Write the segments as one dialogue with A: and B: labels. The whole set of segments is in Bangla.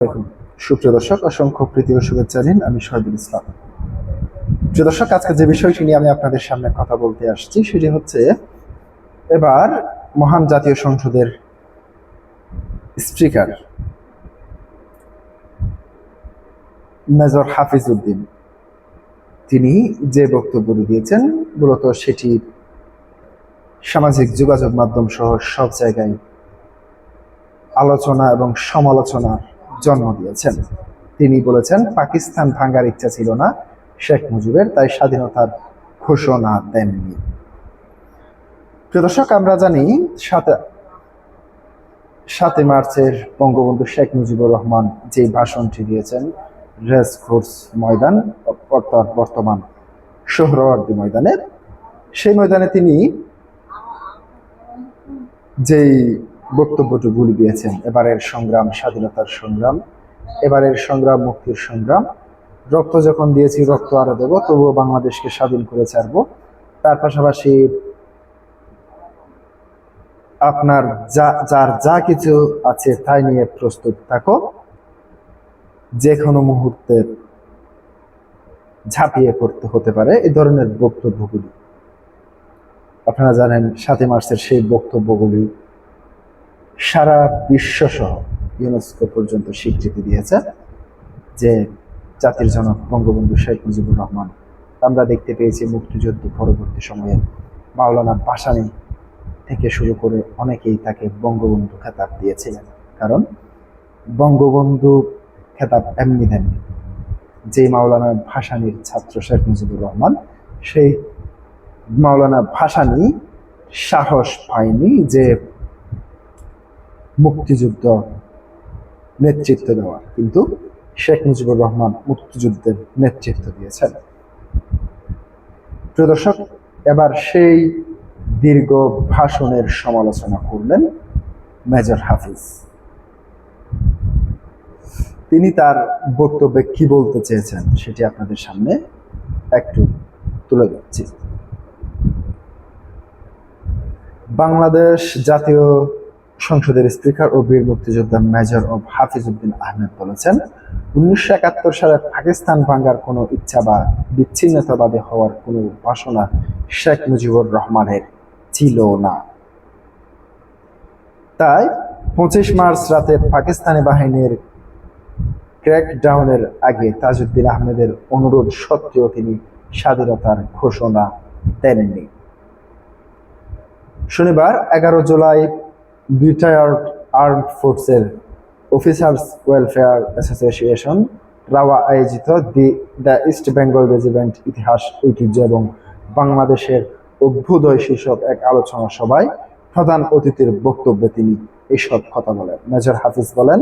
A: দেখুন, সুপ্রিয় দর্শক, অসংখ্য প্রীতি ও শুভেচ্ছা দিন। আমি শহীদুল ইসলাম। প্রিয় দর্শক, আজকে যে বিষয়টি নিয়ে আমি আপনাদের সামনে কথা বলতে আসছি সেটি হচ্ছে এবার মহান জাতীয় সংসদের স্পিকার মেজর হাফিজ উদ্দিন তিনি যে বক্তব্যটি দিয়েছেন মূলত সেটি সামাজিক যোগাযোগ মাধ্যম সহ সব জায়গায় আলোচনা এবং সমালোচনার জন্ম দিয়েছেন। তিনি বলেছেন, পাকিস্তান ভাঙার ইচ্ছা ছিল না শেখ মুজিবের, তাই স্বাধীনতার ঘোষণা দেননি। প্রিয় দর্শক, আমরা জানি 7 মার্চের বঙ্গবন্ধু শেখ মুজিবুর রহমান যে ভাষণটি দিয়েছেন রেসকোর্স ময়দান, অর্থাৎ বর্তমান সোহরাওয়ার্দী ময়দানে, সেই ময়দানে তিনি যেই বক্তব্যটুকুলি দিয়েছেন, এবারের সংগ্রাম স্বাধীনতার সংগ্রাম, এবারের সংগ্রাম মুক্তির সংগ্রাম, রক্ত যখন দিয়েছি রক্ত আরো দেবো, তবুও বাংলাদেশকে স্বাধীন করে ছাড়বো। তার পাশাপাশি আপনার যার যা কিছু আছে তাই নিয়ে প্রস্তুত থাকো, যে কোনো মুহূর্তে ঝাঁপিয়ে পড়তে হতে পারে, এই ধরনের বক্তব্যগুলি আপনারা জানেন। 7 মার্চের সেই বক্তব্যগুলি সারা বিশ্ব সহ ইউনেস্কো পর্যন্ত স্বীকৃতি দিয়েছে যে জাতির জনক বঙ্গবন্ধু শেখ মুজিবুর রহমান। আমরা দেখতে পেয়েছি মুক্তিযুদ্ধ পরবর্তী সময়ে মাওলানা ভাসানী থেকে শুরু করে অনেকেই তাকে বঙ্গবন্ধু খেতাব দিয়েছিলেন, কারণ বঙ্গবন্ধু খেতাব এমনি দেননি। যে মাওলানা ভাসানীর ছাত্র শেখ মুজিবুর রহমান, সেই মাওলানা ভাসানী সাহস পায়নি যে মুক্তিযুদ্ধ নেতৃত্ব দেওয়ার, কিন্তু শেখ মুজিবুর রহমান মুক্তিযুদ্ধের নেতৃত্ব দিয়েছেন। প্রিয় দর্শক, এবার সেই দীর্ঘ ভাষণের সমালোচনা করলেন মেজর হাফিজ। তিনি তার বক্তব্যে কি বলতে চেয়েছেন সেটি আপনাদের সামনে একটু তুলে ধরছি। বাংলাদেশ জাতীয় সংসদের স্পিকার ও বীর মুক্তিযোদ্ধা মেজর হাফিজ উদ্দিন আহমেদ বলেছেন, 1971 সালে পাকিস্তান ভাঙার কোনো ইচ্ছা বা বিচ্ছিন্নতাবাদী হওয়ার কোনো বাসনা শেখ মুজিবুর রহমানের ছিল না। তাই 25 মার্চ রাতে পাকিস্তানি বাহিনীর ক্র্যাকডাউনের আগে তাজউদ্দিন আহমেদের অনুরোধ সত্ত্বেও তিনি স্বাধীনতার ঘোষণা দেননি। শনিবার 11 জুলাই রিটায়ার্ড আর্মড ফোর্সের অফিসার্স ওয়েলফেয়ার অ্যাসোসিয়েশন রাওয়া আয়োজিত দ্য ইস্ট বেঙ্গল রেজিমেন্ট ইতিহাস, ঐতিহ্য এবং বাংলাদেশের অভ্যুদয় শীর্ষক এক আলোচনা সভায় প্রধান অতিথির বক্তব্যে তিনি এইসব কথা বলেন। মেজর হাফিজ বলেন,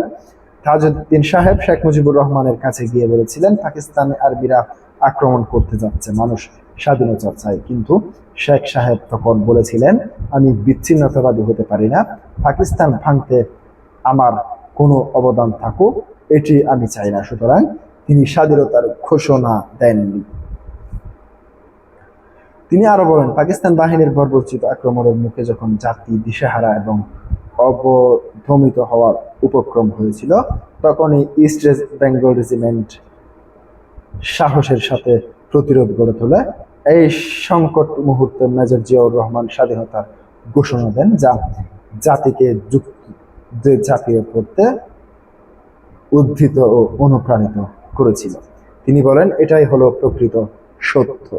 A: তাজউদ্দিন সাহেব শেখ মুজিবুর রহমানের কাছে গিয়ে বলেছিলেন, পাকিস্তানি আর্মিরা আক্রমণ করতে যাচ্ছে, মানুষ স্বাধীনতা চায়। কিন্তু শেখ সাহেব তখন বলেছিলেন, আমি বিচ্ছিন্নতাবাদী হতে পারি না, পাকিস্তান ভাঙতে আমার কোনো অবদান থাকুক, এটি আমি চাই না। সুতরাং তিনি স্বাধীনতার ঘোষণা দেননি। তিনি আরো বলেন, পাকিস্তান বাহিনীর বর্বরচিত আক্রমণের মুখে যখন জাতি দিশেহারা এবং অবদমিত হওয়ার উপক্রম হয়েছিল, তখনই ইস্ট বেঙ্গল রেজিমেন্ট সাহসের সাথে প্রতিরোধ গড়ে তোলে। এই সংকট মুহূর্তে মেজর জিয়াউর রহমান স্বাধীনতার ঘোষণা দেন, যা জাতিকে যুদ্ধে ঝাঁপিয়ে পড়তে উদ্ভূত ও অনুপ্রাণিত করেছিল। তিনি বলেন, এটাই হলো প্রকৃত সত্য।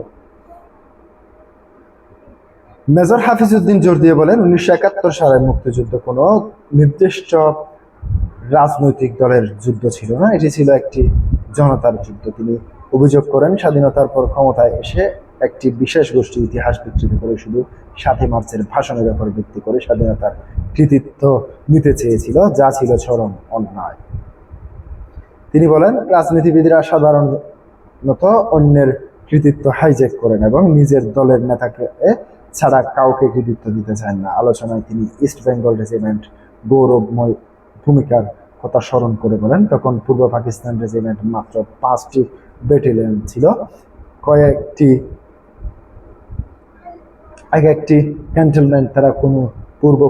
A: মেজর হাফিজ উদ্দিন জোর দিয়ে বলেন, 1971 সালের মুক্তিযুদ্ধ কোনো নির্দিষ্ট রাজনৈতিক দলের যুদ্ধ ছিল না, এটি ছিল একটি জনতার যুদ্ধ। তিনি অভিযোগ করেন, স্বাধীনতার পর ক্ষমতায় এসে একটি বিশেষ গোষ্ঠী ইতিহাস বিকৃত করে শুধু 7 মার্চের ভাষণের উপর ভিত্তি করে স্বাধীনতার কৃতিত্ব নিতে চেয়েছিল, যা ছিল চরম অন্যায়। তিনি বলেন, রাজনীতিবিদরা সাধারণত অন্যের কৃতিত্ব হাইজ্যাক করেন এবং নিজের দলের নেতাকে ছাড়া কাউকে কৃতিত্ব দিতে চান না। আলোচনায় তিনি ইস্ট বেঙ্গল রেজিমেন্ট গৌরবময় ভূমিকার কথা স্মরণ করে বলেন, তখন পূর্ব পাকিস্তান রেজিমেন্ট মাত্র 5টি ব্যাটালিয়ন ছিল, একটি ক্যান্টনমেন্ট। তারা কোনো পূর্ব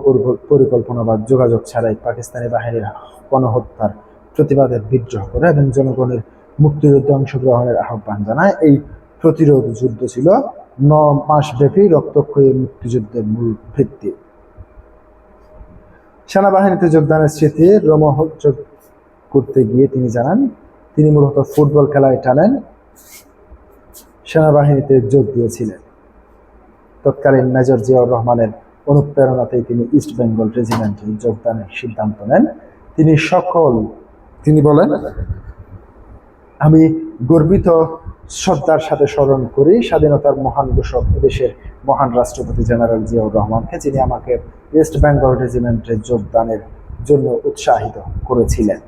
A: পরিকল্পনা বা যোগাযোগ ছাড়াই পাকিস্তানি বাহিনীর গণহত্যার প্রতিবাদের বিদ্রোহ করে এবং জনগণের মুক্তিযুদ্ধে অংশগ্রহণের আহ্বান জানায়। এই প্রতিরোধ যুদ্ধ ছিল 9 মাস ব্যাপী রক্তক্ষয়ী মুক্তিযুদ্ধের মূল ভিত্তি। সেনাবাহিনীতে যোগদানের স্মৃতি রোমহর্ষক করতে গিয়ে তিনি জানান, তিনি মূলত ফুটবল খেলায় টানেন সেনাবাহিনীতে যোগ দিয়েছিলেন। তৎকালীন মেজর জিয়াউর রহমানের অনুপ্রেরণাতেই তিনি ইস্ট বেঙ্গল রেজিমেন্টে যোগদানের সিদ্ধান্ত নেন। তিনি বলেন, আমি গর্বিত শ্রদ্ধার সাথে স্মরণ করি স্বাধীনতার মহান ঘোষক দেশের মহান রাষ্ট্রপতি জেনারেল জিয়াউর রহমানকে, যিনি আমাকে ইস্ট বেঙ্গল রেজিমেন্টে যোগদানের জন্য উৎসাহিত করেছিলেন।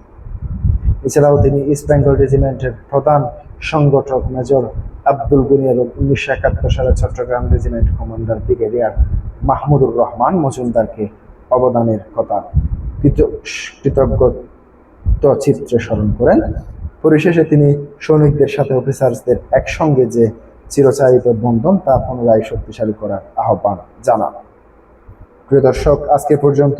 A: এছাড়াও তিনি ইস্ট বেঙ্গল রেজিমেন্টের প্রধান সংগঠক মেজর আব্দুল গনি এবং 1971 সালে Chattogram regiment commander brigadier Mahmudur Rahman মজুমদারকে অবদানের কথা কৃতজ্ঞতা চিত্রে স্মরণ করেন। পরিশেষে তিনি সৈনিকদের সাথে অফিসার্সদের একসঙ্গে যে চিরচারিত বন্ধন তা পুনরায় শক্তিশালী করার আহ্বান জানান। প্রিয় দর্শক, আজকে পর্যন্ত